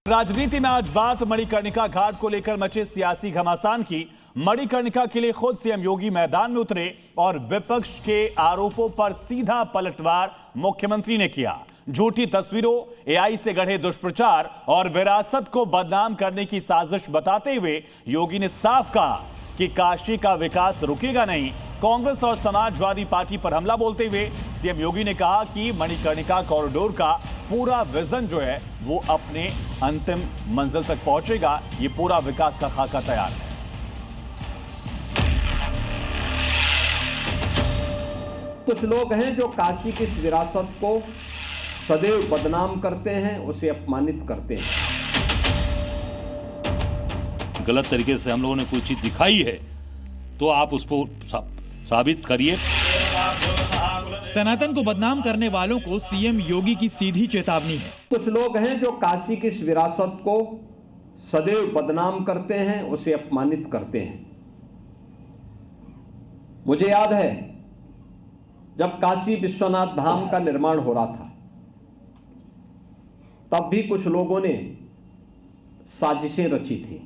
राजनीति में आज बात मणिकर्णिका घाट को लेकर मचे सियासी घमासान की। मणिकर्णिका के लिए खुद सीएम योगी मैदान में उतरे और विपक्ष के आरोपों पर सीधा पलटवार मुख्यमंत्री ने किया। झूठी तस्वीरों, एआई से गढ़े दुष्प्रचार और विरासत को बदनाम करने की साजिश बताते हुए योगी ने साफ कहा कि काशी का विकास रुकेगा नहीं। कांग्रेस और समाजवादी पार्टी पर हमला बोलते हुए सीएम योगी ने कहा कि मणिकर्णिका कॉरिडोर का पूरा विजन जो है वो अपने अंतिम मंजिल तक पहुंचेगा। ये पूरा विकास का खाका तैयार है। कुछ लोग हैं जो काशी की इस विरासत को सदैव बदनाम करते हैं, उसे अपमानित करते हैं। गलत तरीके से हम लोगों ने कोई चीज दिखाई है तो आप उसको साबित करिए। सनातन को बदनाम करने वालों को सीएम योगी की सीधी चेतावनी है। कुछ लोग हैं जो काशी की इस विरासत को सदैव बदनाम करते हैं, उसे अपमानित करते हैं। मुझे याद है जब काशी विश्वनाथ धाम का निर्माण हो रहा था, तब भी कुछ लोगों ने साजिशें रची थी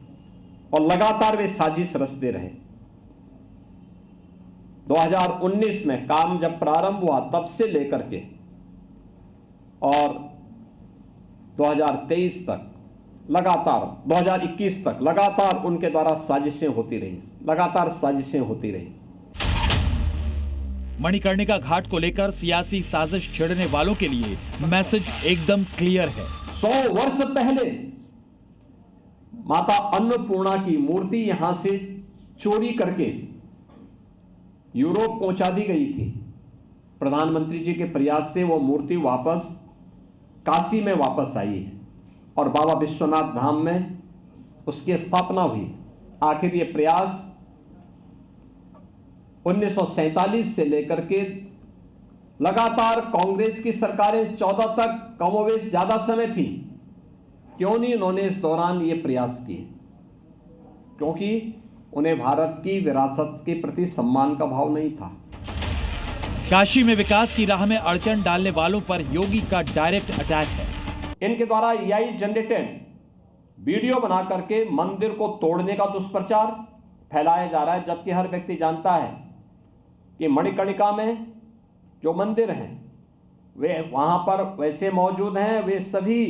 और लगातार वे साजिश रचते रहे। 2019 में काम जब प्रारंभ हुआ तब से लेकर के और 2023 तक लगातार 2021 तक लगातार उनके द्वारा साजिशें होती रही, लगातार साजिशें होती रही। मणिकर्णिका घाट को लेकर सियासी साजिश छेड़ने वालों के लिए मैसेज एकदम क्लियर है। 100 वर्ष पहले माता अन्नपूर्णा की मूर्ति यहां से चोरी करके यूरोप पहुंचा दी गई थी। प्रधानमंत्री जी के प्रयास से वो मूर्ति वापस काशी में वापस आई है और बाबा विश्वनाथ धाम में उसकी स्थापना हुई। आखिर ये प्रयास 1947 से लेकर के लगातार कांग्रेस की सरकारें 14 तक कमोवेश ज्यादा समय थी, क्यों नहीं उन्होंने इस दौरान ये प्रयास किए? क्योंकि उन्हें भारत की विरासत के प्रति सम्मान का भाव नहीं था। काशी में विकास की राह में अड़चन डालने वालों पर योगी का डायरेक्ट अटैक है। इनके द्वारा एआई जनरेटेड वीडियो बना करके मंदिर को तोड़ने का दुष्प्रचार फैलाया जा रहा है, जबकि हर व्यक्ति जानता है कि मणिकर्णिका में जो मंदिर हैं वे वहां पर वैसे मौजूद हैं, वे सभी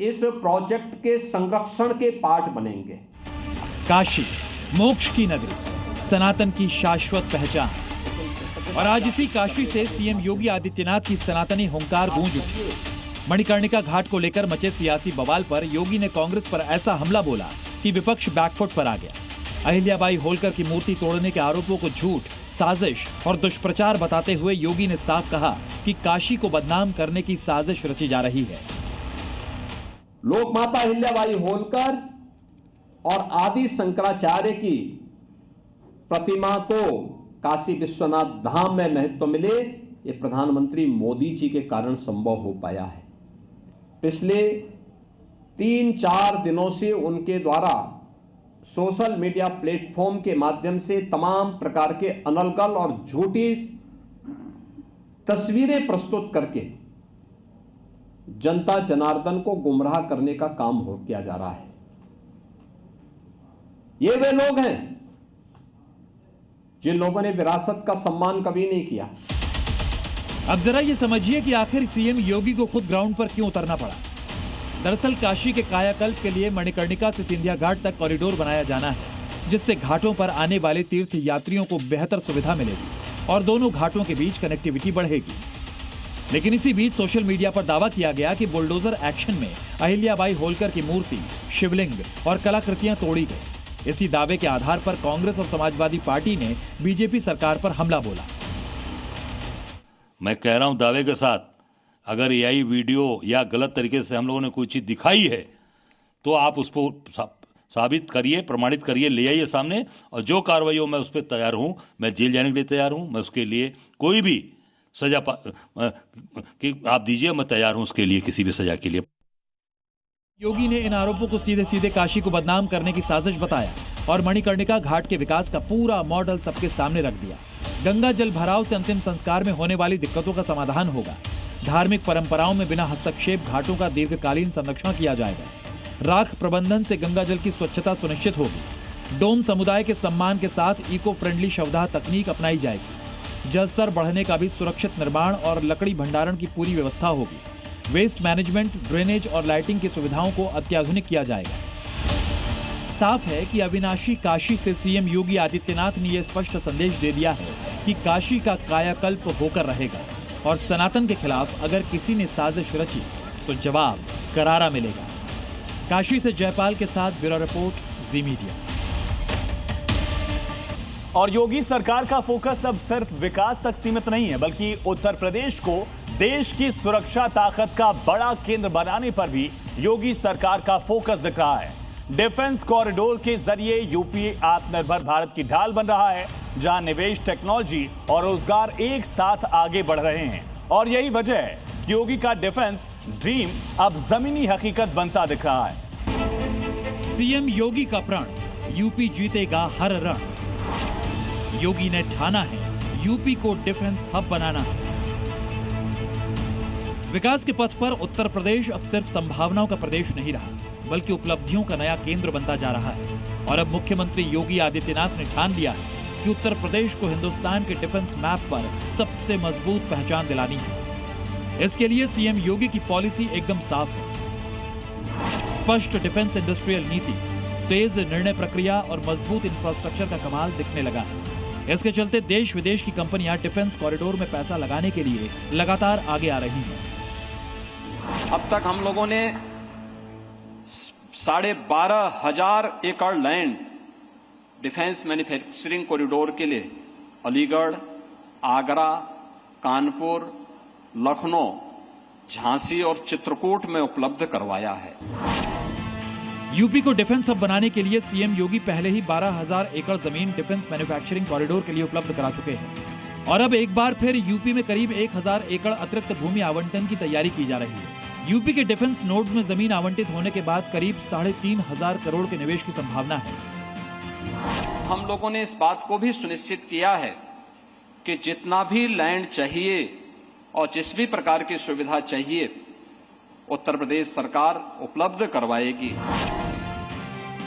इस प्रोजेक्ट के संरक्षण के पार्ट बनेंगे। काशी मोक्ष की नगरी, सनातन की शाश्वत पहचान, और आज इसी काशी से सीएम योगी आदित्यनाथ की सनातनी हुंकार गूंज उठी। मणिकर्णिका घाट को लेकर मचे सियासी बवाल पर योगी ने कांग्रेस पर ऐसा हमला बोला कि विपक्ष बैकफुट पर आ गया। अहिल्याबाई होलकर की मूर्ति तोड़ने के आरोपों को झूठ, साजिश और दुष्प्रचार बताते हुए योगी ने साफ कहा कि काशी को बदनाम करने की साजिश रची जा रही है। लोक माता अहिल्याबाई होलकर और आदि शंकराचार्य की प्रतिमा को काशी विश्वनाथ धाम में महत्व मिले, ये प्रधानमंत्री मोदी जी के कारण संभव हो पाया है। पिछले 3-4 दिनों से उनके द्वारा सोशल मीडिया प्लेटफॉर्म के माध्यम से तमाम प्रकार के अनलगल और झूठी तस्वीरें प्रस्तुत करके जनता जनार्दन को गुमराह करने का काम किया जा रहा है। ये वे लोग हैं जिन लोगों ने विरासत का सम्मान कभी नहीं किया। अब जरा ये समझिए कि आखिर सीएम योगी को खुद ग्राउंड पर क्यों उतरना पड़ा। दरअसल काशी के कायाकल्प के लिए मणिकर्णिका से सिंधिया घाट तक कॉरिडोर बनाया जाना है, जिससे घाटों पर आने वाले तीर्थ यात्रियों को बेहतर सुविधा मिलेगी और दोनों घाटों के बीच कनेक्टिविटी बढ़ेगी। लेकिन इसी बीच सोशल मीडिया पर दावा किया गया कि बुलडोजर एक्शन में अहिल्याबाई होलकर की मूर्ति, शिवलिंग और कलाकृतियां तोड़ी गई। इसी दावे के आधार पर कांग्रेस और समाजवादी पार्टी ने बीजेपी सरकार पर हमला बोला। मैं कह रहा हूं दावे के साथ, अगर एआई वीडियो या गलत तरीके से हम लोगों ने कोई चीज दिखाई है तो आप उसको साबित करिए, प्रमाणित करिए, ले आइए सामने, और जो कार्रवाई हो मैं उस पर तैयार हूं। मैं जेल जाने के लिए तैयार हूं। मैं उसके लिए कोई भी सजा कि आप दीजिए, मैं तैयार हूं उसके लिए, किसी भी सजा के लिए। योगी ने इन आरोपों को सीधे सीधे काशी को बदनाम करने की साजिश बताया और मणिकर्णिका घाट के विकास का पूरा मॉडल सबके सामने रख दिया। गंगा जल भराव से अंतिम संस्कार में होने वाली दिक्कतों का समाधान होगा। धार्मिक परंपराओं में बिना हस्तक्षेप घाटों का दीर्घकालीन संरक्षण किया जाएगा। राख प्रबंधन से गंगा जल की स्वच्छता सुनिश्चित होगी। डोम समुदाय के सम्मान के साथ इको फ्रेंडली शवदाह तकनीक अपनाई जाएगी। जल स्तर बढ़ने का भी सुरक्षित निर्माण और लकड़ी भंडारण की पूरी व्यवस्था होगी। वेस्ट मैनेजमेंट, ड्रेनेज और लाइटिंग की सुविधाओं को अत्याधुनिक किया जाएगा। साफ है कि अविनाशी काशी से सीएम योगी आदित्यनाथ ने यह स्पष्ट संदेश दे दिया है कि काशी का कायाकल्प होकर रहेगा और सनातन के खिलाफ अगर किसी ने साजिश रची तो जवाब करारा मिलेगा। काशी से जयपाल के साथ ब्यूरो रिपोर्ट, जी मीडिया। और योगी सरकार का फोकस अब सिर्फ विकास तक सीमित नहीं है, बल्कि उत्तर प्रदेश को देश की सुरक्षा ताकत का बड़ा केंद्र बनाने पर भी योगी सरकार का फोकस दिख रहा है। डिफेंस कॉरिडोर के जरिए यूपी आत्मनिर्भर भारत की ढाल बन रहा है, जहां निवेश, टेक्नोलॉजी और रोजगार एक साथ आगे बढ़ रहे हैं। और यही वजह है कि योगी का डिफेंस ड्रीम अब जमीनी हकीकत बनता दिख रहा है। सीएम योगी का प्रण, यूपी जीतेगा हर रण। योगी ने ठाना है यूपी को डिफेंस हब बनाना है। विकास के पथ पर उत्तर प्रदेश अब सिर्फ संभावनाओं का प्रदेश नहीं रहा, बल्कि उपलब्धियों का नया केंद्र बनता जा रहा है। और अब मुख्यमंत्री योगी आदित्यनाथ ने ठान लिया है कि उत्तर प्रदेश को हिंदुस्तान के डिफेंस मैप पर सबसे मजबूत पहचान दिलानी है। इसके लिए सीएम योगी की पॉलिसी एकदम साफ है। स्पष्ट डिफेंस इंडस्ट्रियल नीति, तेज निर्णय प्रक्रिया और मजबूत इंफ्रास्ट्रक्चर का कमाल दिखने लगा है। इसके चलते देश विदेश की कंपनियां डिफेंस कॉरिडोर में पैसा लगाने के लिए लगातार आगे आ रही हैं। अब तक हम लोगों ने 12,500 एकड़ लैंड डिफेंस मैन्युफैक्चरिंग कॉरिडोर के लिए अलीगढ़, आगरा, कानपुर, लखनऊ, झांसी और चित्रकूट में उपलब्ध करवाया है। यूपी को डिफेंस हब बनाने के लिए सीएम योगी पहले ही 12,000 एकड़ जमीन डिफेंस मैन्युफैक्चरिंग कॉरिडोर के लिए उपलब्ध करा चुके हैं। और अब एक बार फिर यूपी में करीब 1,000 एकड़ अतिरिक्त भूमि आवंटन की तैयारी की जा रही है। यूपी के डिफेंस नोड्स में जमीन आवंटित होने के बाद करीब 3,500 करोड़ के निवेश की संभावना है। हम लोगों ने इस बात को भी सुनिश्चित किया है कि जितना भी लैंड चाहिए और जिस भी प्रकार की सुविधा चाहिए उत्तर प्रदेश सरकार उपलब्ध करवाएगी।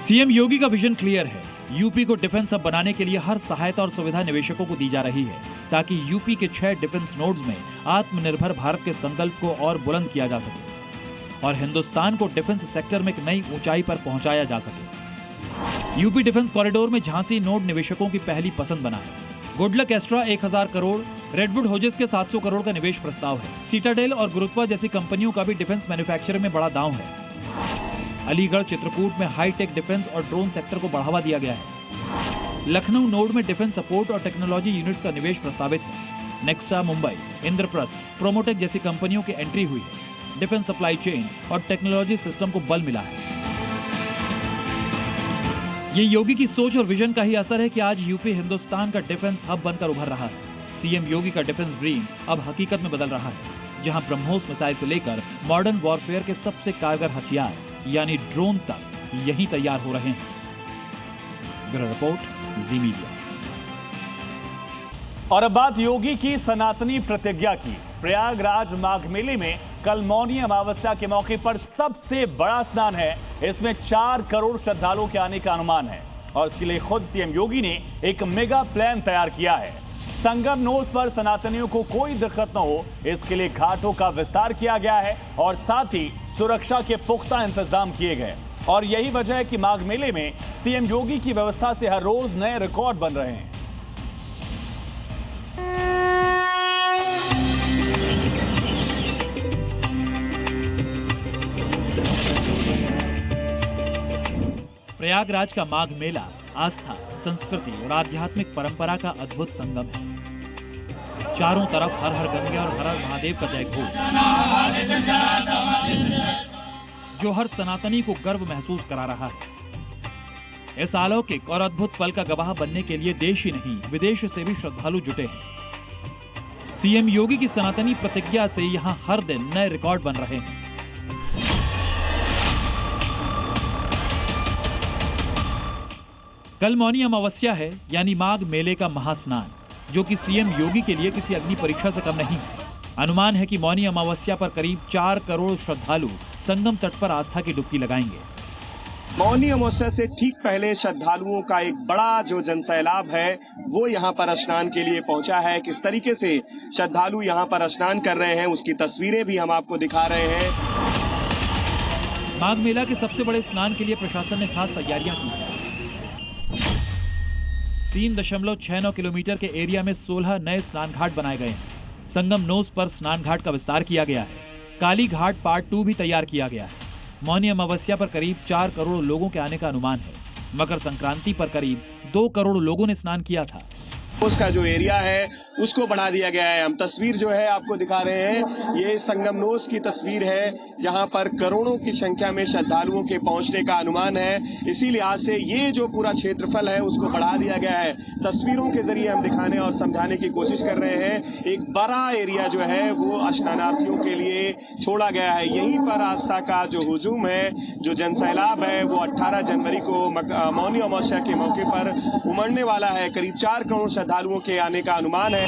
सीएम योगी का विजन क्लियर है। यूपी को डिफेंस हब बनाने के लिए हर सहायता और सुविधा निवेशकों को दी जा रही है, ताकि यूपी के 6 डिफेंस नोड्स में आत्मनिर्भर भारत के संकल्प को और बुलंद किया जा सके और हिंदुस्तान को डिफेंस सेक्टर में एक नई ऊंचाई पर पहुंचाया जा सके। यूपी डिफेंस कॉरिडोर में झांसी नोड निवेशकों की पहली पसंद बना है। Goodluck Astra 1,000 crore, Redwood Hodges के 700 करोड़ का निवेश प्रस्ताव है। सीटाडेल और गुरुत्वा जैसी कंपनियों का भी डिफेंस मैन्युफैक्चरिंग में बड़ा दांव है। अलीगढ़, चित्रकूट में हाईटेक डिफेंस और ड्रोन सेक्टर को बढ़ावा दिया गया है। लखनऊ नोड में डिफेंस सपोर्ट और टेक्नोलॉजी यूनिट्स का निवेश प्रस्तावित है। नेक्सा मुंबई, इंद्रप्रस्थ, प्रोमोटेक जैसी कंपनियों की एंट्री हुई है। डिफेंस सप्लाई चेन और टेक्नोलॉजी सिस्टम को बल मिला है। ये योगी की सोच और विजन का ही असर है कि आज यूपी हिंदुस्तान का डिफेंस हब बनकर उभर रहा है। सीएम योगी का डिफेंस ड्रीम अब हकीकत में बदल रहा है, जहां ब्रह्मोस मिसाइल से लेकर मॉडर्न वॉरफेयर के सबसे कारगर हथियार यानी ड्रोन तक यहीं तैयार हो रहे हैं। ब्यूरो रिपोर्ट, जी मीडिया। और अब बात योगी की सनातनी प्रतिज्ञा की। प्रयागराज माघ मेले में कल मौनी अमावस्या के मौके पर सबसे बड़ा स्नान है। इसमें 4 करोड़ श्रद्धालुओं के आने का अनुमान है और इसके लिए खुद सीएम योगी ने एक मेगा प्लान तैयार किया है। संगम नोड पर सनातनियों को कोई दिक्कत न हो, इसके लिए घाटों का विस्तार किया गया है और साथ ही सुरक्षा के पुख्ता इंतजाम किए गए। और यही वजह है कि माघ मेले में सीएम योगी की व्यवस्था से हर रोज नए रिकॉर्ड बन रहे हैं। प्रयागराज का माघ मेला आस्था, संस्कृति और आध्यात्मिक परंपरा का अद्भुत संगम है। चारों तरफ हर हर गंगे और हर हर महादेव का जयघोष, जो हर सनातनी को गर्व महसूस करा रहा है। इस अलौकिक और अद्भुत पल का गवाह बनने के लिए देश ही नहीं विदेश से भी श्रद्धालु जुटे हैं। सीएम योगी की सनातनी प्रतिज्ञा से यहां हर दिन नए रिकॉर्ड बन रहे हैं। कल मौनी अमावस्या है, यानी माघ मेले का महास्नान, जो कि सीएम योगी के लिए किसी अग्नि परीक्षा से कम नहीं है। अनुमान है कि मौनी अमावस्या पर करीब 4 करोड़ श्रद्धालु संगम तट पर आस्था की डुबकी लगाएंगे। मौनी अमावस्या से ठीक पहले श्रद्धालुओं का एक बड़ा जो जनसैलाब है वो यहाँ पर स्नान के लिए पहुंचा है। किस तरीके से श्रद्धालु यहाँ पर स्नान कर रहे हैं उसकी तस्वीरें भी हम आपको दिखा रहे हैं। माघ मेला के सबसे बड़े स्नान के लिए प्रशासन ने खास तैयारियां की हैं। 3.69 किलोमीटर के एरिया में 16 नए स्नान घाट बनाए गए हैं। संगम नोज पर स्नान घाट का विस्तार किया गया है। काली घाट पार्ट 2 भी तैयार किया गया है। मौनी अमावस्या पर करीब 4 करोड़ लोगों के आने का अनुमान है। मकर संक्रांति पर करीब 2 करोड़ लोगों ने स्नान किया था। उसका जो एरिया है उसको बढ़ा दिया गया है। हम तस्वीर जो है आपको दिखा रहे हैं, ये संगम नोज की तस्वीर है जहां पर करोड़ों की संख्या में श्रद्धालुओं के पहुंचने का अनुमान है। इसी लिहाज से ये जो पूरा क्षेत्रफल है उसको बढ़ा दिया गया है। तस्वीरों के जरिए हम दिखाने और समझाने की कोशिश कर रहे हैं। एक बड़ा एरिया जो है वो स्नानार्थियों के लिए छोड़ा गया है। यहीं पर आस्था का जो हुजूम है, जो जनसैलाब है, वो 18 जनवरी को मौनी अमावस्या के मौके पर उमड़ने वाला है। करीब 4 करोड़ श्रद्धालुओं के आने का अनुमान है।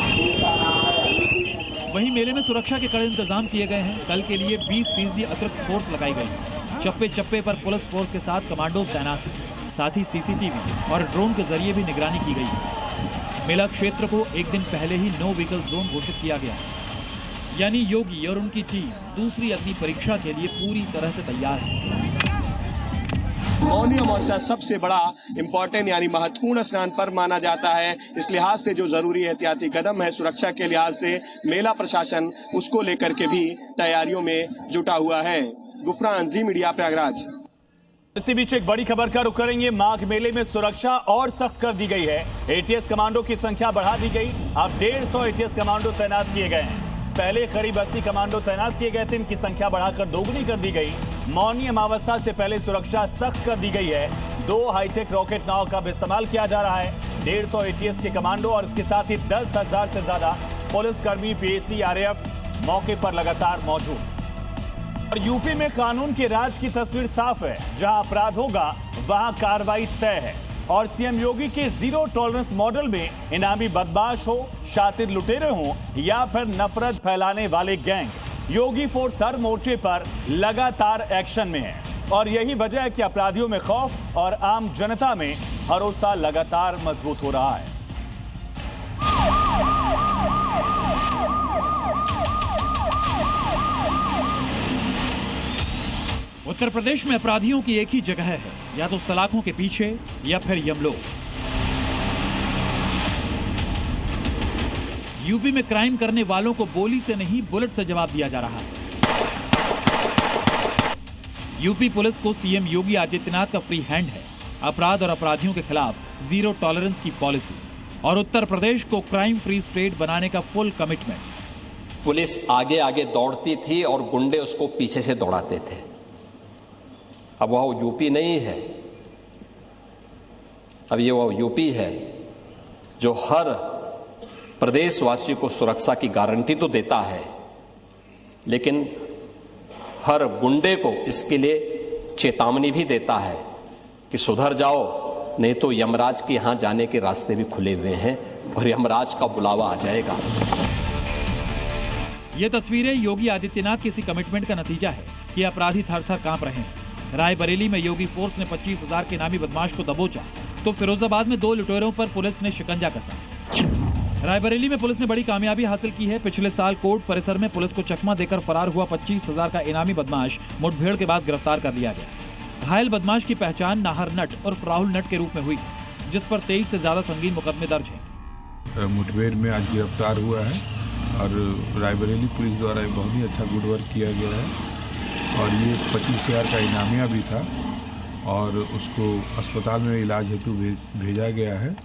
वहीं मेले में सुरक्षा के कड़े इंतजाम किए गए हैं। कल के लिए 20% अतिरिक्त फोर्स लगाई गई। चप्पे चप्पे पर पुलिस फोर्स के साथ कमांडोज तैनात हैं। साथ ही सीसीटीवी और ड्रोन के जरिए भी निगरानी की गई है। मेला क्षेत्र को एक दिन पहले ही नो व्हीकल जोन घोषित किया गया है। यानी योगी और उनकी टीम दूसरी अग्नि परीक्षा के लिए पूरी तरह से तैयार है। मौनी अमावस्या सबसे बड़ा इम्पोर्टेंट यानी महत्वपूर्ण स्नान पर्व माना जाता है। इस लिहाज से जो जरूरी एहतियाती कदम है सुरक्षा के लिहाज से, मेला प्रशासन उसको लेकर के भी तैयारियों में जुटा हुआ है। गुफरान, जी मीडिया, प्रयागराज। इसी बीच एक बड़ी खबर का रुख करेंगे। माघ मेले में सुरक्षा और सख्त कर दी गई है। एटीएस कमांडो की संख्या बढ़ा दी गई। अब 150 एटीएस कमांडो तैनात किए गए हैं। पहले करीब 80 कमांडो तैनात किए गए थे, इनकी संख्या बढ़ाकर दोगुनी कर दी गई। मौनी अमावस्या से पहले सुरक्षा सख्त कर दी गई है। 2 हाईटेक रॉकेट नाव का भी इस्तेमाल किया जा रहा है। 150 एटीएस के कमांडो और इसके साथ ही 10,000 से ज्यादा पुलिसकर्मी, पीएसी, आरएएफ मौके पर लगातार मौजूद। और यूपी में कानून के राज की तस्वीर साफ है। जहां अपराध होगा वहां कार्रवाई तय है। और सीएम योगी के जीरो टॉलरेंस मॉडल में इनामी बदमाश हो, शातिर लुटेरे हो या फिर नफरत फैलाने वाले गैंग, योगी फोर्स हर मोर्चे पर लगातार एक्शन में है। और यही वजह है कि अपराधियों में खौफ और आम जनता में भरोसा लगातार मजबूत हो रहा है। उत्तर प्रदेश में अपराधियों की एक ही जगह है, या तो सलाखों के पीछे या फिर यमलोक। यूपी में क्राइम करने वालों को गोली से नहीं बुलेट से जवाब दिया जा रहा है। यूपी पुलिस को सीएम योगी आदित्यनाथ का फ्री हैंड है। अपराध और अपराधियों के खिलाफ जीरो टॉलरेंस की पॉलिसी और उत्तर प्रदेश को क्राइम फ्री स्टेट बनाने का फुल कमिटमेंट। पुलिस आगे आगे दौड़ती थी और गुंडे उसको पीछे से दौड़ाते थे। अब वह यूपी नहीं है, अब ये वो यूपी है जो हर प्रदेशवासी को सुरक्षा की गारंटी तो देता है, लेकिन हर गुंडे को इसके लिए चेतावनी भी देता है कि सुधर जाओ, नहीं तो यमराज के यहाँ जाने के रास्ते भी खुले हुए हैं और यमराज का बुलावा आ जाएगा। ये तस्वीरें योगी आदित्यनाथ के इसी कमिटमेंट का नतीजा है कि अपराधी थर थर कांप रहे हैं। रायबरेली में योगी फोर्स ने 25,000 के इनामी बदमाश को दबोचा, तो फिरोजाबाद में 2 लुटेरों पर पुलिस ने शिकंजा कसा। रायबरेली में पुलिस ने बड़ी कामयाबी हासिल की है। पिछले साल कोर्ट परिसर में पुलिस को चकमा देकर फरार हुआ 25,000 का इनामी बदमाश मुठभेड़ के बाद गिरफ्तार कर लिया गया। घायल बदमाश की पहचान नाहर नट और राहुल नट के रूप में हुई, जिस पर 23 से ज्यादा संगीन मुकदमे दर्ज हैं। मुठभेड़ में आज गिरफ्तार हुआ है और रायबरेली पुलिस द्वारा बहुत ही अच्छा गुड वर्क किया गया है। और ये 25,000 का इनामिया भी था और उसको अस्पताल में इलाज हेतु भेजा गया है।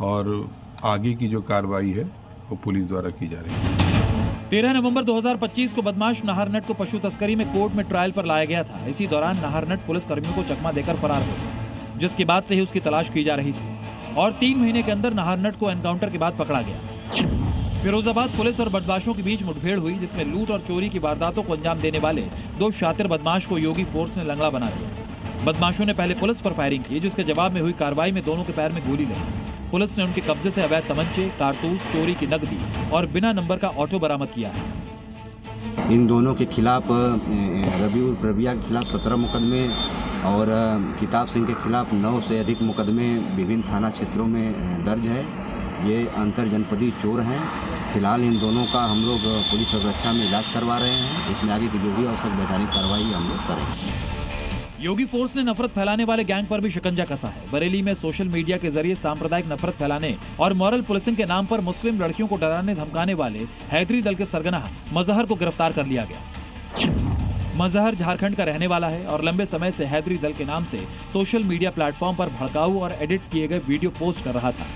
और आगे की जो कार्रवाई है वो पुलिस द्वारा की जा रही है। 13 नवंबर 2025 को बदमाश नाहर नट को पशु तस्करी में कोर्ट में ट्रायल पर लाया गया था। इसी दौरान नाहर नट पुलिस कर्मियों को चकमा देकर फरार हो गया, जिसके बाद से ही उसकी तलाश की जा रही थी। और 3 महीने के अंदर नाहर नट को एनकाउंटर के बाद पकड़ा गया। फिरोजाबाद पुलिस और बदमाशों के बीच मुठभेड़ हुई, जिसमें लूट और चोरी की वारदातों को अंजाम देने वाले 2 शातिर बदमाश को योगी फोर्स ने लंगड़ा बना दिया। बदमाशों ने पहले पुलिस पर फायरिंग की, जिसके जवाब में हुई कार्रवाई में दोनों के पैर में गोली लगी। पुलिस ने उनके कब्जे से अवैध तमंचे, कारतूस, चोरी की नकदी और बिना नंबर का ऑटो बरामद किया है। इन दोनों के खिलाफ रबीउल रबिया के खिलाफ 17 मुकदमे और किताब सिंह के खिलाफ 9 से अधिक मुकदमे विभिन्न थाना क्षेत्रों में दर्ज है। ये अंतर जनपदीय चोर हैं। फिलहाल इन दोनों का हम लोग पुलिस सुरक्षा में इलाज करवा रहे हैं। इसमें आगे की जो भी आवश्यक वैधानिक कार्रवाई हम लोग करेंगे। योगी फोर्स ने नफरत फैलाने वाले गैंग पर भी शिकंजा कसा है। बरेली में सोशल मीडिया के जरिए सांप्रदायिक नफरत फैलाने और मॉरल पुलिसिंग के नाम पर मुस्लिम लड़कियों को डराने धमकाने वाले हैदरी दल के सरगना मजहर को गिरफ्तार कर लिया गया। मजहर झारखंड का रहने वाला है और लंबे समय से हैदरी दल के नाम से सोशल मीडिया प्लेटफॉर्म पर भड़काऊ और एडिट किए गए वीडियो पोस्ट कर रहा था।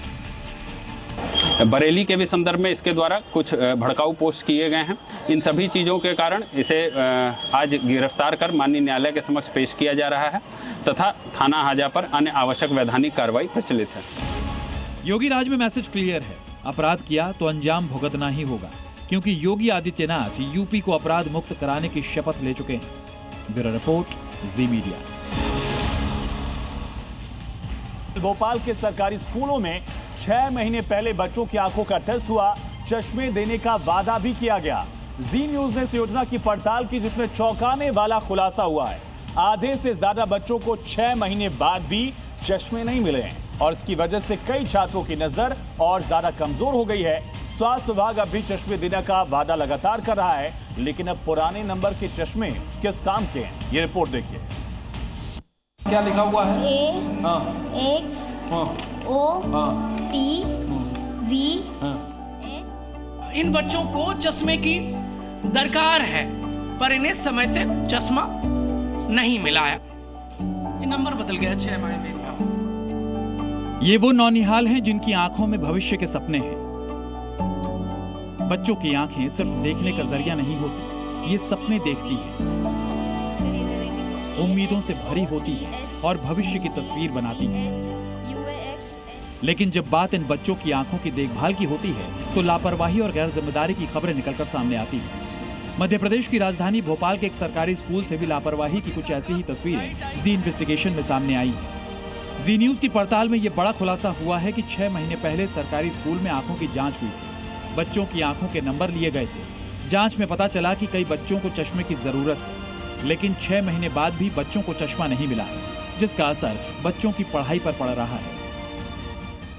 बरेली के भी संदर्भ में इसके द्वारा कुछ भड़काऊ पोस्ट किए गए हैं। इन सभी चीज़ों के कारण इसे आज गिरफ्तार कर माननीय न्यायालय के समक्ष पेश किया जा रहा है तथा थाना हाजा पर अन्य आवश्यक वैधानिक कार्रवाई प्रचलित है। योगी राज में मैसेज क्लियर है, अपराध किया तो अंजाम भुगतना ही होगा, क्योंकि योगी आदित्यनाथ यूपी को अपराध मुक्त कराने की शपथ ले चुके हैं। ब्यूरो रिपोर्ट, जी मीडिया। भोपाल के सरकारी स्कूलों में 6 महीने पहले बच्चों की आंखों का टेस्ट हुआ, चश्मे देने का वादा भी किया गया। जी न्यूज ने इस योजना की पड़ताल की, जिसमें चौंकाने वाला खुलासा हुआ है। आधे से ज्यादा बच्चों को 6 महीने बाद भी चश्मे नहीं मिले हैं और इसकी वजह से कई छात्रों की नजर और ज्यादा कमजोर हो गई है। स्वास्थ्य विभाग अब भी चश्मे देने का वादा लगातार कर रहा है, लेकिन अब पुराने नंबर के चश्मे किस काम के हैं, ये रिपोर्ट देखिए। क्या लिखा हुआ है? X O T V H। इन बच्चों को चश्मे की दरकार है, पर इन्हें समय से चश्मा नहीं मिला है। ये नंबर बदल गया 6 महीने में। ये वो नौनिहाल हैं जिनकी आंखों में भविष्य के सपने हैं। बच्चों की आंखें सिर्फ देखने का जरिया नहीं होती, ये सपने देखती हैं, उम्मीदों से भरी होती है और भविष्य की तस्वीर बनाती है। लेकिन जब बात इन बच्चों की आंखों की देखभाल की होती है तो लापरवाही और गैर जिम्मेदारी की खबरें निकलकर सामने आती हैं। मध्य प्रदेश की राजधानी भोपाल के एक सरकारी स्कूल से भी लापरवाही की कुछ ऐसी ही तस्वीरें जी इन्वेस्टिगेशन में सामने आई हैं। जी न्यूज की पड़ताल में यह बड़ा खुलासा हुआ है कि 6 महीने पहले सरकारी स्कूल में आंखों की जांच हुई थी। बच्चों की आंखों के नंबर लिए गए थे। जांच में पता चला कि कई बच्चों को चश्मे की जरूरत है, लेकिन 6 महीने बाद भी बच्चों को चश्मा नहीं मिला है, जिसका असर बच्चों की पढ़ाई पर पड़ रहा है।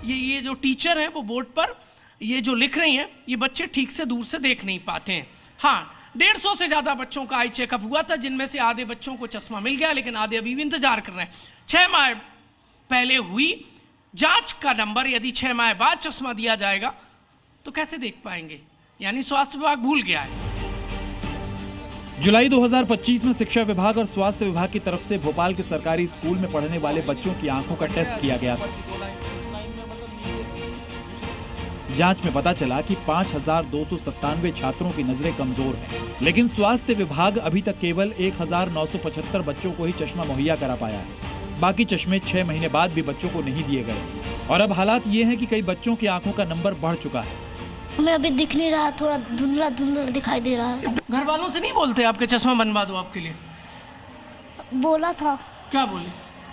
ये जो टीचर हैं वो बोर्ड पर ये जो लिख रही हैं, ये बच्चे ठीक से दूर से देख नहीं पाते हैं। हाँ, 150 से ज्यादा बच्चों का आई चेकअप हुआ था, जिनमें से आधे बच्चों को चश्मा मिल गया, लेकिन आधे अभी भी इंतजार कर रहे हैं। 6 माह पहले हुई जांच का नंबर यदि 6 माह बाद चश्मा दिया जाएगा तो कैसे देख पाएंगे? यानी स्वास्थ्य विभाग भूल गया है। जुलाई 2025 में शिक्षा विभाग और स्वास्थ्य विभाग की तरफ से भोपाल के सरकारी स्कूल में पढ़ने वाले बच्चों की आंखों का टेस्ट किया गया था। जांच में पता चला कि 5297 छात्रों की नजरें कमजोर हैं, लेकिन स्वास्थ्य विभाग अभी तक केवल 1975 बच्चों को ही चश्मा मुहैया करा पाया है। बाकी चश्मे 6 महीने बाद भी बच्चों को नहीं दिए गए और अब हालात ये हैं कि कई बच्चों की आंखों का नंबर बढ़ चुका है। हमें अभी दिख नहीं रहा, थोड़ा धुंधला धुंधला दिखाई दे रहा है। घर वालों से नहीं बोलते आपके चश्मा बनवा दो आपके लिए? बोला था। क्या बोले?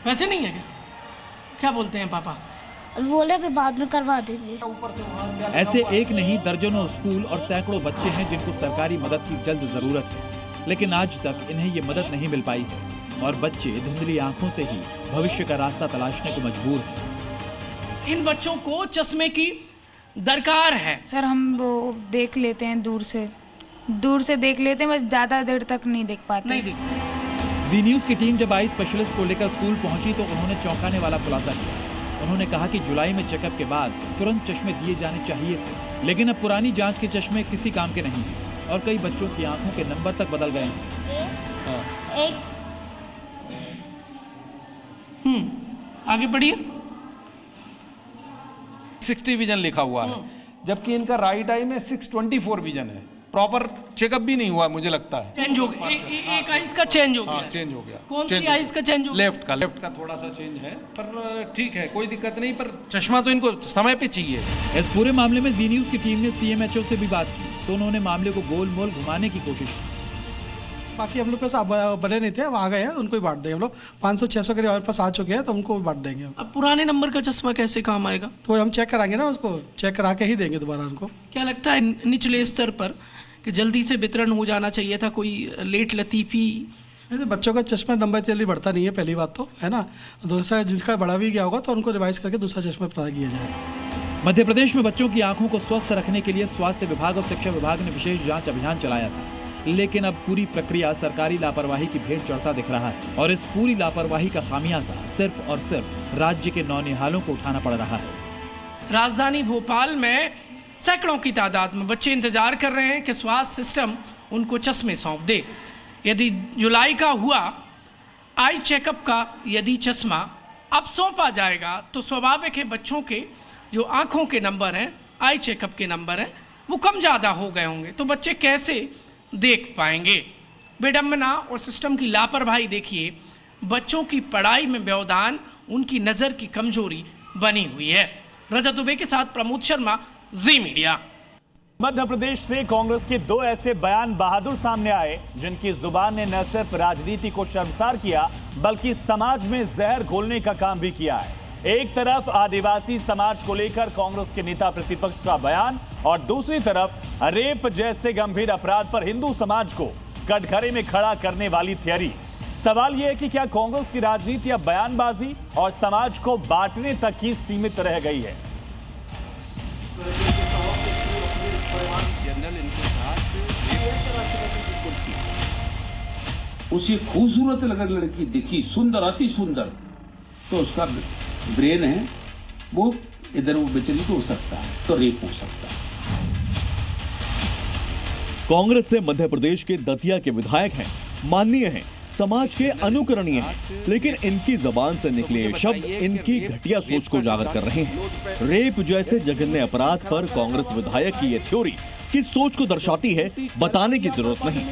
वैसे नहीं है क्या बोलते हैं पापा? बोले भी बाद में करवा देंगे। ऐसे एक नहीं दर्जनों स्कूल और सैकड़ों बच्चे हैं जिनको सरकारी मदद की जल्द जरूरत है, लेकिन आज तक इन्हें ये मदद नहीं मिल पाई है और बच्चे धुंधली आंखों से ही भविष्य का रास्ता तलाशने को मजबूर हैं। इन बच्चों को चश्मे की दरकार है। सर हम वो देख लेते हैं, दूर से देख लेते हैं, बस ज्यादा देर तक नहीं देख पाते। जी न्यूज की टीम जब आई स्पेशलिस्ट को लेकर स्कूल पहुंची तो उन्होंने चौंकाने वाला खुलासा किया। उन्होंने कहा कि जुलाई में चेकअप के बाद तुरंत चश्मे दिए जाने चाहिए थे, लेकिन अब पुरानी जांच के चश्मे किसी काम के नहीं हैं और कई बच्चों की आंखों के नंबर तक बदल गए हैं। आगे बढ़िए। 60 विजन लिखा हुआ है, जबकि इनका राइट आई में 624 विजन है। प्रॉपर चेकअप भी नहीं हुआ, मुझे लगता है चेंज हो गया। एक आइज का चेंज हो गया। चेंज हो गया। कौन सी आइज का चेंज हो गया? लेफ्ट का थोड़ा सा चेंज है, पर ठीक है, कोई दिक्कत नहीं, पर चश्मा तो इनको समय पे चाहिए। इस पूरे मामले में जी न्यूज की टीम ने CMHO से भी बात की तो उन्होंने मामले को गोल मोल घुमाने की कोशिश की। बाकी हम लोग पास बने नहीं थे, अब आ गए हैं, उनको ही बांट देंगे। हम लोग 500-600 के हमारे पास आ चुके हैं, तो उनको भी बांट देंगे। अब पुराने नंबर का चश्मा कैसे काम आएगा? तो हम चेक कराएंगे ना, उसको चेक करा के ही देंगे दोबारा उनको। क्या लगता है निचले स्तर पर कि जल्दी से वितरण हो जाना चाहिए था, कोई लेट लतीफ़ी? बच्चों का चश्मा लंबा जल्दी बढ़ता नहीं है, पहली बात तो, है ना। दूसरा, जिसका बढ़ा भी गया होगा तो उनको रिवाइज करके दूसरा चश्मा प्रदान किया जाए। मध्य प्रदेश में बच्चों की आंखों को स्वस्थ रखने के लिए स्वास्थ्य विभाग और शिक्षा विभाग ने विशेष जांच अभियान चलाया था, लेकिन अब पूरी प्रक्रिया सरकारी लापरवाही की भेंट चढ़ता दिख रहा है और इस पूरी लापरवाही का खामियाजा सिर्फ और सिर्फ राज्य के नौनिहालों को उठाना पड़ रहा है। राजधानी भोपाल में सैकड़ों की तादाद में बच्चे इंतजार कर रहे हैं कि स्वास्थ्य सिस्टम उनको चश्मे सौंप दे। यदि जुलाई का हुआ आई चेकअप का यदि चश्मा अब सौंपा जाएगा तो स्वाभाविक है बच्चों के जो आंखों के नंबर हैं, आई चेकअप के नंबर हैं, वो कम ज़्यादा हो गए होंगे, तो बच्चे कैसे देख पाएंगे। विडंबना और सिस्टम की लापरवाही देखिए, बच्चों की पढ़ाई में व्यवधान उनकी नज़र की कमजोरी बनी हुई है। रजत दुबे के साथ प्रमोद शर्मा, जी मीडिया। मध्य प्रदेश से कांग्रेस के दो ऐसे बयान बहादुर सामने आए जिनकी जुबान ने न सिर्फ राजनीति को शर्मसार किया बल्कि समाज में जहर घोलने का काम भी किया है। एक तरफ आदिवासी समाज को लेकर कांग्रेस के नेता प्रतिपक्ष का बयान और दूसरी तरफ रेप जैसे गंभीर अपराध पर हिंदू समाज को कटघरे में खड़ा करने वाली थियरी। सवाल यह है कि क्या कांग्रेस की राजनीति अब बयानबाजी और समाज को बांटने तक ही सीमित रह गई है? उसी खूबसूरत लड़की दिखी, सुंदर, अति सुंदर, तो उसका ब्रेन है वो इधर वो विचलित हो सकता है, तो रेप हो सकता है। कांग्रेस से मध्य प्रदेश के दतिया के विधायक हैं, माननीय हैं, समाज के अनुकरणीय हैं, लेकिन इनकी जबान से निकले शब्द इनकी घटिया सोच को उजागर कर रहे हैं। रेप जैसे जघन्य अपराध पर कांग्रेस विधायक की यह थ्योरी किस सोच को दर्शाती है बताने की जरूरत नहीं।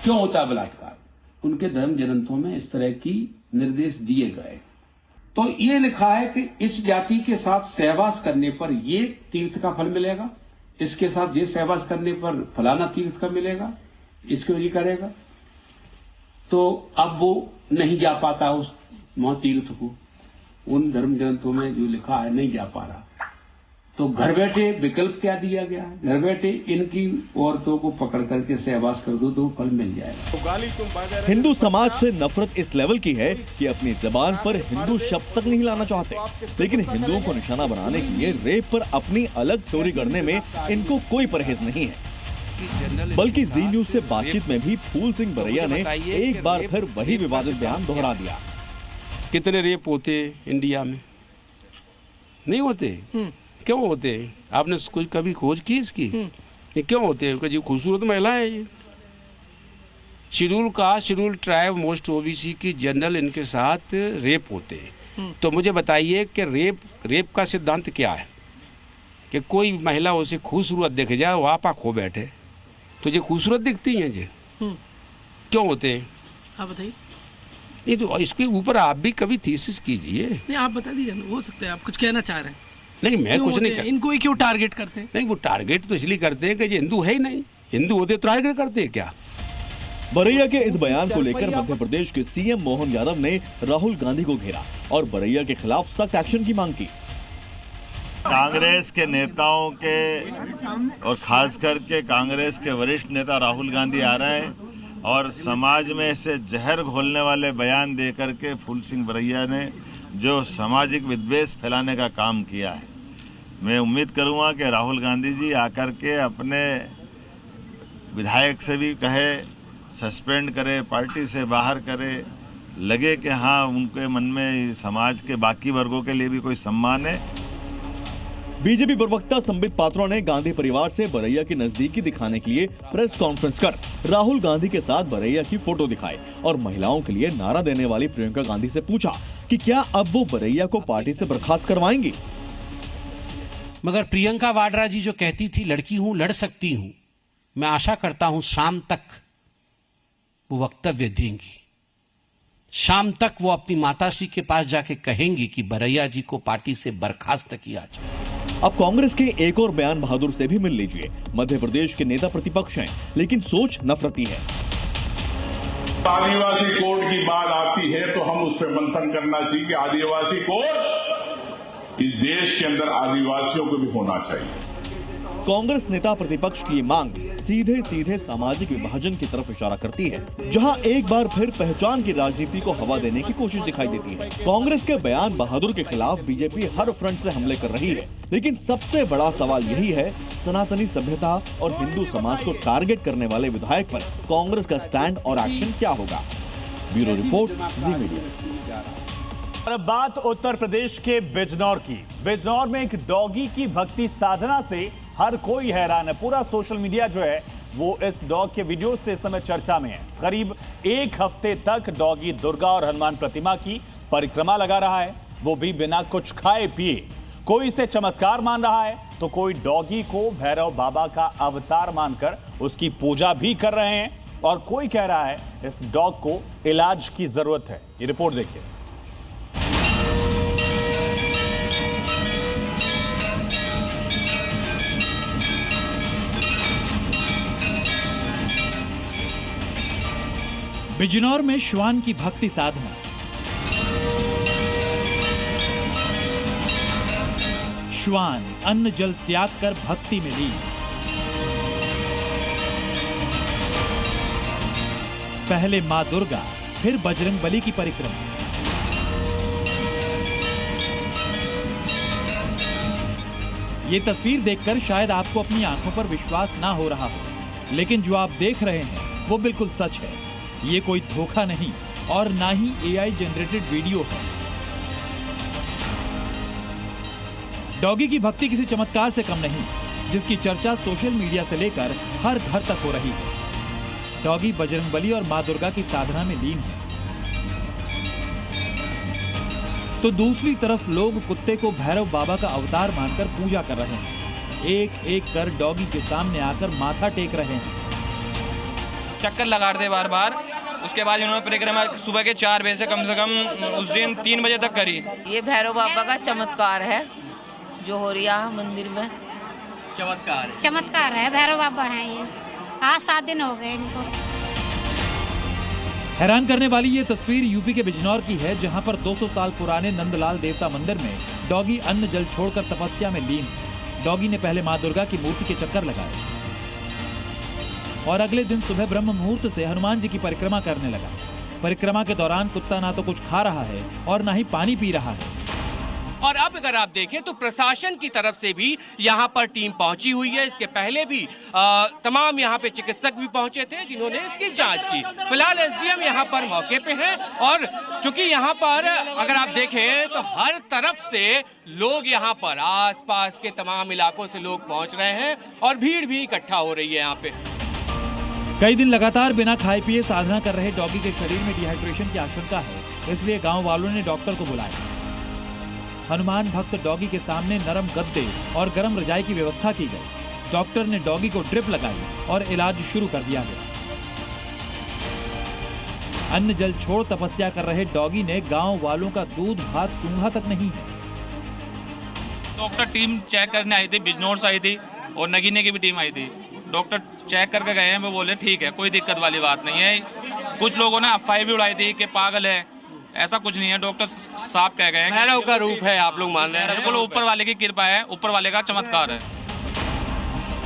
क्यों होता है बलात्कार? उनके धर्म ग्रंथों में इस तरह की निर्देश दिए गए, तो ये लिखा है कि इस जाति के साथ सहवास करने पर ये तीर्थ का फल मिलेगा, इसके साथ ये सहवास करने पर फलाना तीर्थ का मिलेगा, इसको ये करेगा, तो अब वो नहीं जा पाता उस तीर्थ को। उन धर्म ग्रंथों में जो लिखा है नहीं जा पा रहा, तो घर बैठे विकल्प क्या दिया गया है? घर बैठे इनकी औरतों को पकड़ करके सहवास कर दो तो फल मिल जाएगा। हिंदू समाज से नफरत इस लेवल की है कि अपनी जबान पर हिंदू शब्द तक नहीं लाना चाहते, लेकिन हिंदुओं को निशाना बनाने के लिए रेप पर अपनी अलग थ्योरी गढ़ने में इनको कोई परहेज नहीं है। बल्कि जी न्यूज से बातचीत में भी फूल सिंह बरैया ने एक बार फिर वही विवादित बयान दोहरा दिया। कितने रेप होते इंडिया में? नहीं होते। क्यों होते हैं? आपने कोई कभी खोज की इसकी? ये क्यों होते हैं? जी खूबसूरत महिला है ये। Schedule caste, schedule tribe, most OBC की जनरल इनके साथ रेप होते हैं। तो मुझे बताइए कि रेप का सिद्धांत क्या है? कि कोई महिला उसे खूबसूरत दिख जाए, वो आपा खो बैठे, तो ये खूबसूरत दिखती हैं जी। क्यों होते हैं? आप बताइए। नहीं तो इसके ऊपर आप भी कभी थीसिस कीजिए। नहीं, आप बता दीजिए, हो सकता है आप कुछ कहना चाह रहे हैं। नहीं, मैं कुछ नहीं कर... इनको ही क्यों टारगेट करते हैं? नहीं, वो टारगेट तो इसलिए करते हैं कि ये हिंदू है ही नहीं। हिंदू होते तो टारगेट करते हैं क्या? बरैया के इस बयान को लेकर मध्य प्रदेश के सीएम मोहन यादव ने राहुल गांधी को घेरा और बरैया के खिलाफ सख्त एक्शन की मांग की। कांग्रेस के नेताओं के और खास करके कांग्रेस के वरिष्ठ नेता राहुल गांधी आ रहे हैं और समाज में से जहर घोलने वाले बयान दे करके फूल सिंह बरैया ने जो सामाजिक विद्वेष फैलाने का काम किया है, मैं उम्मीद करूंगा कि राहुल गांधी जी आकर के अपने विधायक से भी कहे, सस्पेंड करे, पार्टी से बाहर करे, लगे कि हाँ उनके मन में समाज के बाकी वर्गों के लिए भी कोई सम्मान है। बीजेपी प्रवक्ता संबित पात्रा ने गांधी परिवार से बरैया की नजदीकी दिखाने के लिए प्रेस कॉन्फ्रेंस कर राहुल गांधी के साथ बरैया की फोटो दिखाई और महिलाओं के लिए नारा देने वाली प्रियंका गांधी से पूछा कि क्या अब वो बरैया को पार्टी से बर्खास्त करवाएंगी। मगर प्रियंका वाड्रा जी जो कहती थी लड़की हूं, लड़ सकती हूं, मैं आशा करता हूं शाम तक वो वक्तव्य देंगी। शाम तक वो अपनी माताश्री के पास जाके कहेंगी कि बरैया जी को पार्टी से बर्खास्त किया जाए। अब कांग्रेस के एक और बयान बहादुर से भी मिल लीजिए। मध्य प्रदेश के नेता प्रतिपक्ष हैं, लेकिन सोच नफरती है। आदिवासी कोड की बात आती है तो हम उस पर मंथन करना चाहिए कि आदिवासी कोड इस देश के अंदर आदिवासियों को भी होना चाहिए। कांग्रेस नेता प्रतिपक्ष की मांग सीधे सीधे सामाजिक विभाजन की तरफ इशारा करती है, जहां एक बार फिर पहचान की राजनीति को हवा देने की कोशिश दिखाई देती है। कांग्रेस के बयान बहादुर के खिलाफ बीजेपी हर फ्रंट से हमले कर रही है, लेकिन सबसे बड़ा सवाल यही है, सनातनी सभ्यता और हिंदू समाज को टारगेट करने वाले विधायक पर कांग्रेस का स्टैंड और एक्शन क्या होगा। ब्यूरो रिपोर्ट, जी मीडिया। और अब बात उत्तर प्रदेश के बिजनौर की। बिजनौर में एक डॉगी की भक्ति साधना से हर कोई हैरान है। पूरा सोशल मीडिया जो है वो इस डॉग के वीडियो से इस समय चर्चा में है। करीब एक हफ्ते तक डॉगी दुर्गा और हनुमान प्रतिमा की परिक्रमा लगा रहा है, वो भी बिना कुछ खाए पिए। कोई इसे चमत्कार मान रहा है तो कोई डॉगी को भैरव बाबा का अवतार मानकर उसकी पूजा भी कर रहे हैं, और कोई कह रहा है इस डॉग को इलाज की जरूरत है। ये रिपोर्ट देखिए। बिजनौर में श्वान की भक्ति साधना। श्वान अन्न जल त्याग कर भक्ति में लीन। पहले मां दुर्गा, फिर बजरंगबली की परिक्रमा। ये तस्वीर देखकर शायद आपको अपनी आंखों पर विश्वास ना हो रहा हो, लेकिन जो आप देख रहे हैं वो बिल्कुल सच है। ये कोई धोखा नहीं और ना ही एआई जनरेटेड वीडियो है। डॉगी की भक्ति किसी चमत्कार से कम नहीं, जिसकी चर्चा सोशल मीडिया से लेकर हर घर तक हो रही है। डॉगी बजरंगबली और मां दुर्गा की साधना में लीन है, तो दूसरी तरफ लोग कुत्ते को भैरव बाबा का अवतार मानकर पूजा कर रहे हैं। एक एक कर डॉगी के सामने आकर माथा टेक रहे हैं। चक्कर लगा रहे थे बार बार। उसके बाद इन्होंने परिक्रमा सुबह के 4 बजे से कम उस दिन 3 बजे तक करी। ये भैरव बाबा का चमत्कार है जो हो रहा है मंदिर में। चमत्कार है, भैरव बाबा हैं ये। आज 7 दिन हो गए इनको। हैरान करने वाली ये तस्वीर यूपी के बिजनौर की है, जहां पर 200 साल पुराने नंदलाल देवता मंदिर में डॉगी अन्न जल छोड़कर तपस्या में लीन है। डॉगी ने पहले मां दुर्गा की मूर्ति के चक्कर लगाए और अगले दिन सुबह ब्रह्म मुहूर्त से हनुमान जी की परिक्रमा करने लगा। परिक्रमा के दौरान कुत्ता ना तो कुछ खा रहा है और ना ही पानी पी रहा है। और अब अगर आप देखें तो प्रशासन की तरफ से भी यहाँ पर टीम पहुंची हुई है। इसके पहले भी तमाम यहाँ पे चिकित्सक भी पहुंचे थे जिन्होंने इसकी जांच की। फिलहाल एसडीएम यहाँ पर मौके पे हैं और चूंकि यहाँ पर अगर आप देखें तो हर तरफ से लोग यहाँ पर आसपास के तमाम इलाकों से लोग पहुंच रहे हैं और भीड़ भी इकट्ठा हो रही है यहाँ पे। कई दिन लगातार बिना खाए पिए साधना कर रहे डॉगी के शरीर में डिहाइड्रेशन की आशंका है, इसलिए गांव वालों ने डॉक्टर को बुलाया। हनुमान भक्त डॉगी के सामने नरम गद्दे और गर्म रजाई की व्यवस्था की गई। डॉक्टर ने डॉगी को ड्रिप लगाई और इलाज शुरू कर दिया गया। अन्न जल छोड़ तपस्या कर रहे डॉगी ने गांव वालों का दूध भात सूंघा तक नहीं है। डॉक्टर टीम चेक करने आई थी, बिजनौर से आई थी और नगीने की भी टीम आई थी। डॉक्टर चेक करके गए हैं, वो बोले ठीक है, कोई दिक्कत वाली बात नहीं है। कुछ लोगों ने अफवाह भी उड़ाई थी कि पागल है, ऐसा कुछ नहीं है। डॉक्टर साफ कह गए हैं भैरव का रूप है, आप लोग मान रहे हैं। बिल्कुल ऊपर वाले की कृपा है, ऊपर वाले का चमत्कार है।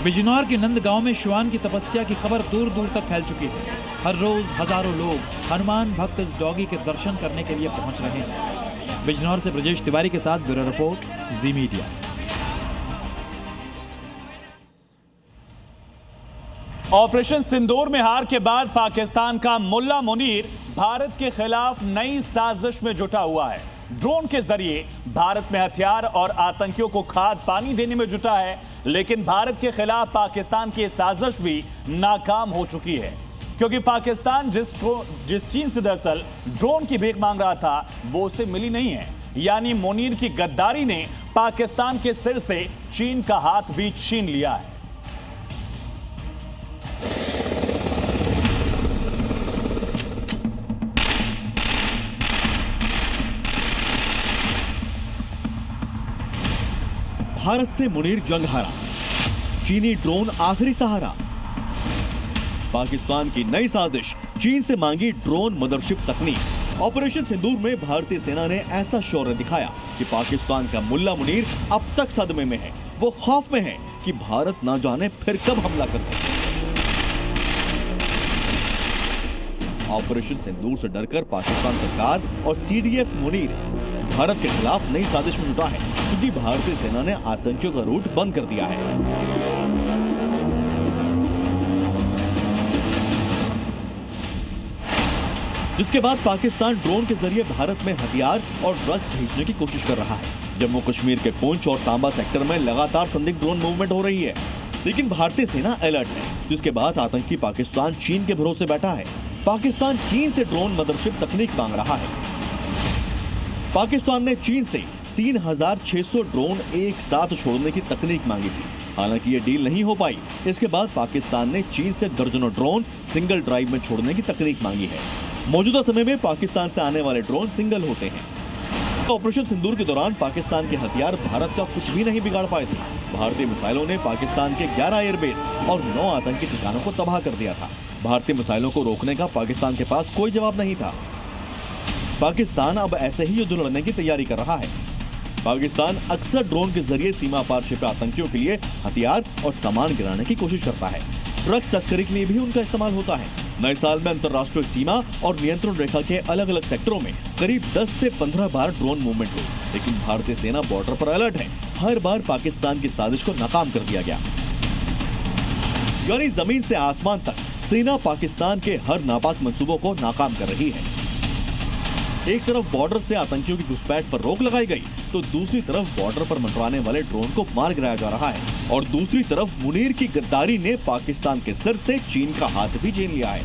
बिजनौर के नंद गांव में श्वान की तपस्या की खबर दूर दूर तक फैल चुकी है। हर रोज हजारों लोग हनुमान भक्त इस डॉगी के दर्शन करने के लिए पहुंच रहे हैं। बिजनौर से ब्रजेश तिवारी के साथ ब्यूरो रिपोर्ट, जी मीडिया। ऑपरेशन सिंदूर में हार के बाद पाकिस्तान का मुल्ला मुनीर भारत के खिलाफ नई साजिश में जुटा हुआ है। ड्रोन के जरिए भारत में हथियार और आतंकियों को खाद पानी देने में जुटा है, लेकिन भारत के खिलाफ पाकिस्तान की साजिश भी नाकाम हो चुकी है, क्योंकि पाकिस्तान जिस चीन से दरअसल ड्रोन की भीख मांग रहा था वो उसे मिली नहीं है। यानी मुनीर की गद्दारी ने पाकिस्तान के सिर से चीन का हाथ भी छीन लिया है। भारत से मुनीर जंग हारा, चीनी ड्रोन आखिरी सहारा। पाकिस्तान की नई साजिश, चीन से मांगी ड्रोन मदरशिप तकनीक। ऑपरेशन सिंदूर में भारतीय सेना ने ऐसा शौर्य दिखाया कि पाकिस्तान का मुल्ला मुनीर अब तक सदमे में है। वो खौफ में है कि भारत ना जाने फिर कब हमला कर दे। ऑपरेशन सिंदूर से डरकर पाकिस्तान सरकार और CDF मुनीर भारत के खिलाफ नई साजिश में जुटा है, क्योंकि भारतीय सेना ने आतंकियों का रूट बंद कर दिया है। जिसके बाद पाकिस्तान ड्रोन के जरिए भारत में हथियार और ड्रग्स भेजने की कोशिश कर रहा है। जम्मू कश्मीर के पुंछ और सांबा सेक्टर में लगातार संदिग्ध ड्रोन मूवमेंट हो रही है, लेकिन भारतीय सेना अलर्ट है। जिसके बाद आतंकी पाकिस्तान चीन के भरोसे बैठा है। पाकिस्तान चीन से ड्रोन मदरशिप तकनीक मांग रहा है। पाकिस्तान ने चीन से 3600 ड्रोन एक साथ छोड़ने की तकनीक मांगी थी, हालांकि ये डील नहीं हो पाई। इसके बाद पाकिस्तान ने चीन से दर्जनों ड्रोन सिंगल ड्राइव में छोड़ने की तकनीक मांगी है। मौजूदा समय में पाकिस्तान से आने वाले ड्रोन सिंगल होते हैं। ऑपरेशन सिंदूर के दौरान पाकिस्तान के हथियार भारत का कुछ भी नहीं बिगाड़ पाए थे। भारतीय मिसाइलों ने पाकिस्तान के 11 एयरबेस और 9 आतंकी ठिकानों को तबाह कर दिया था। भारतीय मिसाइलों को रोकने का पाकिस्तान के पास कोई जवाब नहीं था। पाकिस्तान अब ऐसे ही युद्ध लड़ने की तैयारी कर रहा है। पाकिस्तान अक्सर ड्रोन के जरिए सीमा पार छिपे आतंकियों के लिए हथियार और सामान गिराने की कोशिश करता है। ड्रग्स तस्करी के लिए भी उनका इस्तेमाल होता है। नए साल में अंतर्राष्ट्रीय सीमा और नियंत्रण रेखा के अलग अलग सेक्टरों में करीब 10 से 15 बार ड्रोन मूवमेंट हुई, लेकिन भारतीय सेना बॉर्डर पर अलर्ट है। हर बार पाकिस्तान की साजिश को नाकाम कर दिया गया। यानी जमीन से आसमान तक सेना पाकिस्तान के हर नापाक मंसूबों को नाकाम कर रही है। एक तरफ बॉर्डर से आतंकियों की घुसपैठ पर रोक लगाई गई, तो दूसरी तरफ बॉर्डर पर मंडराने वाले ड्रोन को मार गिराया जा रहा है। और दूसरी तरफ मुनीर की गद्दारी ने पाकिस्तान के सिर से चीन का हाथ भी छीन लिया है।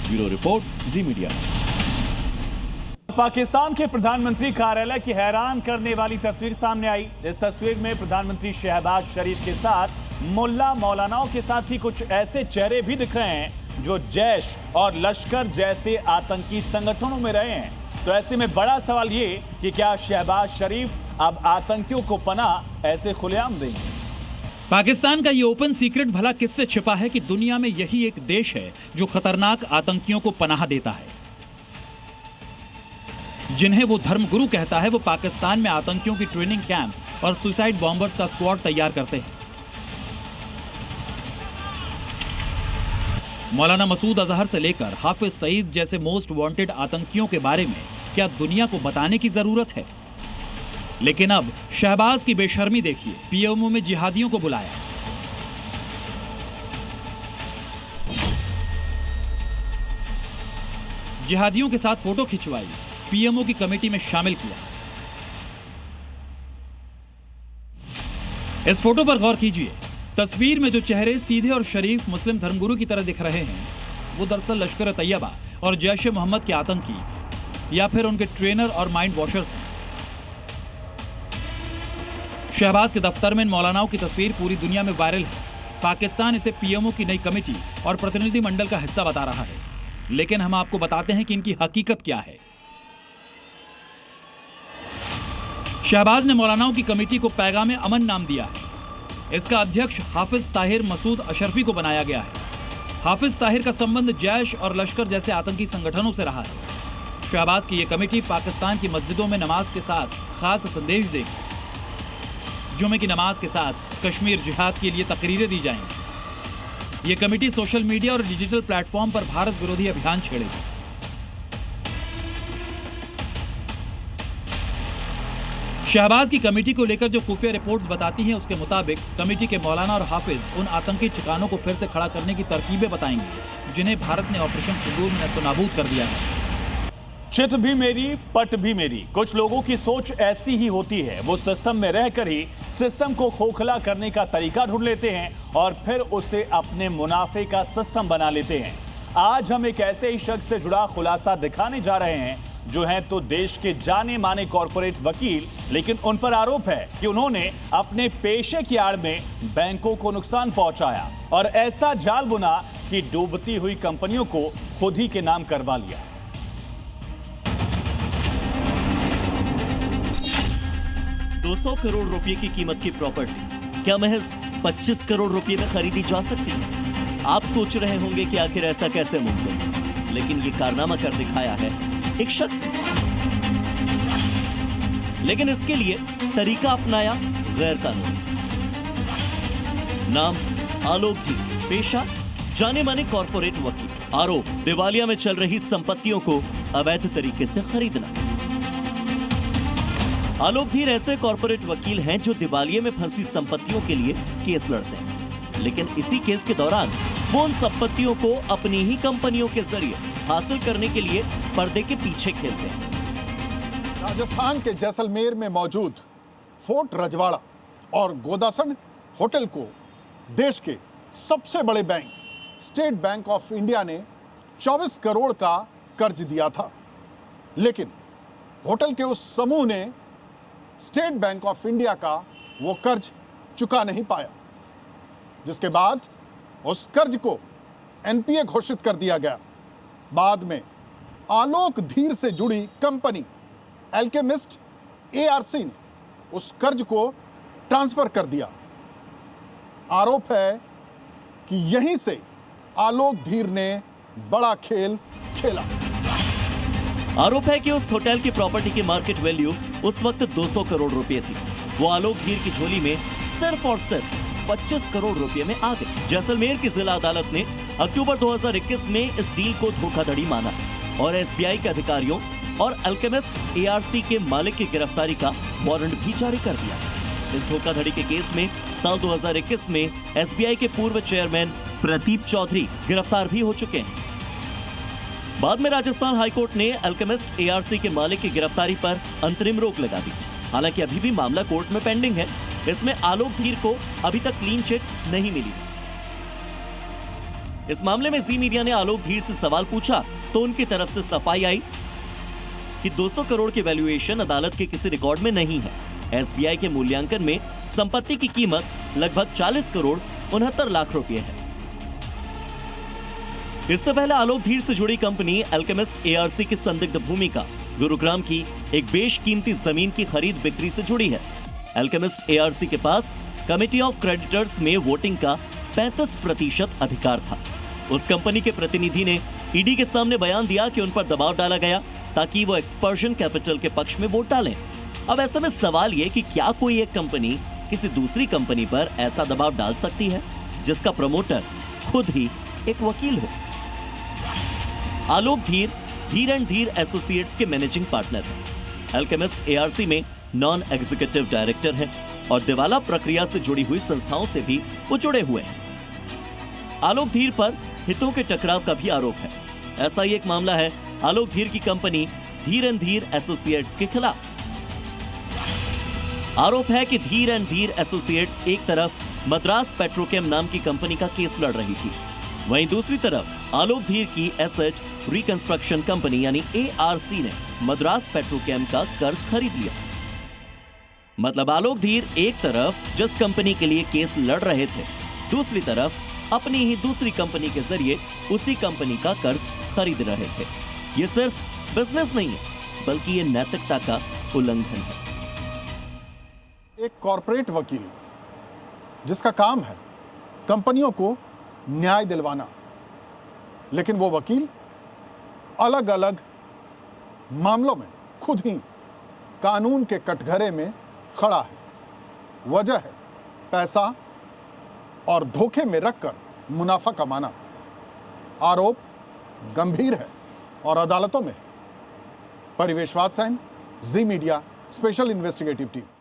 ब्यूरो रिपोर्ट, जी मीडिया। पाकिस्तान के प्रधानमंत्री कार्यालय की हैरान करने वाली तस्वीर सामने आई। इस तस्वीर में प्रधानमंत्री शहबाज शरीफ के साथ मुल्ला मौलानाओं के साथ ही कुछ ऐसे चेहरे भी दिख रहे हैं जो जैश और लश्कर जैसे आतंकी संगठनों में रहे हैं। तो ऐसे में बड़ा सवाल ये कि क्या शहबाज शरीफ अब आतंकियों को पनाह ऐसे खुलेआम देंगे? पाकिस्तान का ये ओपन सीक्रेट भला किससे छिपा है कि दुनिया में यही एक देश है जो खतरनाक आतंकियों को पनाह देता है। जिन्हें वो धर्मगुरु कहता है, वो पाकिस्तान में आतंकियों की ट्रेनिंग कैंप और सुसाइड बॉम्बर्स का स्क्वाड तैयार करते हैं। मौलाना मसूद अजहर से लेकर हाफिज सईद जैसे मोस्ट वांटेड आतंकियों के बारे में क्या दुनिया को बताने की जरूरत है? लेकिन अब शहबाज की बेशर्मी देखिए। पीएमओ में जिहादियों को बुलाया, जिहादियों के साथ फोटो खिंचवाई, पीएमओ की कमेटी में शामिल किया। इस फोटो पर गौर कीजिए। तस्वीर में जो चेहरे सीधे और शरीफ मुस्लिम धर्मगुरु की तरह दिख रहे हैं, वो दरअसल लश्कर तैयबा और जैश ए मोहम्मद के आतंकी या फिर उनके ट्रेनर और माइंड वॉशर्स हैं। शहबाज के दफ्तर में इन मौलानाओं की तस्वीर पूरी दुनिया में वायरल है। पाकिस्तान इसे पीएमओ की नई कमेटी और प्रतिनिधि मंडल का हिस्सा बता रहा है, लेकिन हम आपको बताते हैं कि इनकी हकीकत क्या है। शहबाज ने मौलानाओं की कमेटी को पैगाम अमन नाम दिया है। इसका अध्यक्ष हाफिज ताहिर मसूद अशरफी को बनाया गया है। हाफिज ताहिर का संबंध जैश और लश्कर जैसे आतंकी संगठनों से रहा है। शहबाज की यह कमेटी पाकिस्तान की मस्जिदों में नमाज के साथ खास संदेश देगी। जुमे की नमाज के साथ कश्मीर जिहाद के लिए तकरीरें दी जाएंगी। यह कमेटी सोशल मीडिया और डिजिटल प्लेटफॉर्म पर भारत विरोधी अभियान छेड़ेगी। शहबाज की कमेटी को लेकर जो खुफिया रिपोर्ट्स बताती हैं, उसके मुताबिक कमेटी के मौलाना और हाफिज उन आतंकी ठिकानों को फिर से खड़ा करने की तरकीबें बताएंगे जिन्हें भारत ने ऑपरेशन सिंदूर में नस्तनाबूद कर दिया है। चित भी मेरी, पट भी मेरी। कुछ लोगों की सोच ऐसी ही होती है। वो सिस्टम में रहकर ही सिस्टम को खोखला करने का तरीका ढूंढ लेते हैं और फिर उसे अपने मुनाफे का सिस्टम बना लेते हैं। आज हम एक ऐसे ही शख्स से जुड़ा खुलासा दिखाने जा रहे हैं जो हैं तो देश के जाने माने कॉरपोरेट वकील, लेकिन उन पर आरोप है कि उन्होंने अपने पेशे की आड़ में बैंकों को नुकसान पहुंचाया और ऐसा जाल बुना कि डूबती हुई कंपनियों को खुद ही के नाम करवा लिया। ₹200 करोड़ रुपए की कीमत की प्रॉपर्टी क्या महज 25 करोड़ रुपए में खरीदी जा सकती है? आप सोच रहे होंगे कि आखिर ऐसा कैसे मुमकिन है, लेकिन ये कारनामा कर दिखाया है एक शख्स ने। लेकिन इसके लिए तरीका अपनाया गैर कानूनी। नाम आलोक धीर, पेशा जाने माने कॉर्पोरेट वकील। आरोप दिवालिया में चल रही संपत्तियों को अवैध तरीके से खरीदना। आलोक धीर ऐसे कॉर्पोरेट वकील हैं जो दिवालिये में फंसी संपत्तियों के लिए केस लड़ते हैं, लेकिन इसी केस के दौरान वो उन संपत्तियों को अपनी ही कंपनियों के जरिए हासिल करने के लिए पर्दे के पीछे खेलते हैं। राजस्थान के जैसलमेर में मौजूद फोर्ट रजवाड़ा और गोदासन होटल को देश के सबसे बड़े bank state bank of India ने 24 करोड़ का कर्ज दिया था, लेकिन होटल के उस समूह ने स्टेट बैंक ऑफ इंडिया का वो कर्ज चुका नहीं पाया, जिसके बाद उस कर्ज को एनपीए घोषित कर दिया गया। बाद में आलोक धीर से जुड़ी कंपनी एल्केमिस्ट एआरसी ने उस कर्ज को ट्रांसफर कर दिया। आरोप है कि यहीं से आलोक धीर ने बड़ा खेल खेला। आरोप है कि उस होटल की प्रॉपर्टी की मार्केट वैल्यू उस वक्त 200 करोड़ रुपए थी। वो आलोक धीर की झोली में सिर्फ और सिर्फ 25 करोड़ रुपए में आ गए। जैसलमेर की जिला अदालत ने अक्टूबर 2021 में इस डील को धोखाधड़ी माना और एसबीआई के अधिकारियों और अल्केमिस्ट एआरसी के मालिक की गिरफ्तारी का वारंट भी जारी कर दिया। इस धोखाधड़ी के केस में साल 2021 में एसबीआई के पूर्व चेयरमैन प्रदीप चौधरी गिरफ्तार भी हो चुके हैं। बाद में राजस्थान हाईकोर्ट ने अल्केमिस्ट एआरसी के मालिक की गिरफ्तारी पर अंतरिम रोक लगा दी। हालांकि अभी भी मामला कोर्ट में पेंडिंग है। इसमें आलोक धीर को अभी तक क्लीन चिट नहीं मिली। इस मामले में जी मीडिया ने आलोक धीर से सवाल पूछा तो उनकी तरफ से सफाई आई कि 200 करोड़ की वैल्यूएशन अदालत के किसी रिकॉर्ड में नहीं है। एसबीआई के मूल्यांकन में संपत्ति की कीमत लगभग 40 करोड़ 69 लाख रुपए है। इससे पहले आलोक धीर से जुड़ी कंपनी अल्केमिस्ट एआरसी की संदिग्ध भूमिका गुरुग्राम की एक बेशकीमती जमीन की खरीद बिक्री से जुड़ी है। अल्केमिस्ट एआरसी के पास कमेटी ऑफ क्रेडिटर्स में वोटिंग का 35% अधिकार था। उस कंपनी के प्रतिनिधि ने ईडी के सामने बयान दिया कि उन पर दबाव डाला गया ताकि वो एक्सपर्शन कैपिटल के पक्ष में वोट डालें। अब ऐसे में सवाल ये कि क्या कोई एक कंपनी किसी दूसरी कंपनी पर ऐसा दबाव डाल सकती है जिसका प्रमोटर खुद ही एक वकील हो। आलोक धीर धीर एंड धीर एसोसिएट्स के मैनेजिंग पार्टनर हैं। अल्केमिस्ट एआरसी में नॉन एग्जीक्यूटिव डायरेक्टर हैं और दिवाला प्रक्रिया से जुड़ी हुई संस्थाओं से भी वो जुड़े हुए हैं। आलोक धीर पर हितों के टकराव का भी आरोप है। ऐसा ही एक मामला है आलोक धीर की कंपनी धीर एंड धीर एसोसिएट्स के खिलाफ। आरोप है कि धीर एंड धीर एसोसिएट्स एक तरफ मद्रास पेट्रोकेम नाम की कंपनी का केस लड़ रही थी, वहीं दूसरी तरफ आलोक धीर की एसेट रिकंस्ट्रक्शन कंपनी यानी एआरसी ने मद्रास पेट्रोकेम का कर्ज खरीद लिया। मतलब आलोक धीर एक तरफ जिस कंपनी के लिए केस लड़ रहे थे, दूसरी तरफ अपनी ही दूसरी कंपनी के जरिए उसी कंपनी का कर्ज खरीद रहे थे। ये सिर्फ बिजनेस नहीं है, बल्कि ये नैतिकता का उल्लंघन है। एक कॉर्पोरेट वकील जिसका काम है कंपनियों को न्याय दिलवाना, लेकिन वो वकील अलग अलग मामलों में खुद ही कानून के कटघरे में खड़ा है। वजह है पैसा और धोखे में रखकर मुनाफा कमाना। आरोप गंभीर है और अदालतों में। परिवेश वात्सयन, जी मीडिया स्पेशल इन्वेस्टिगेटिव टीम।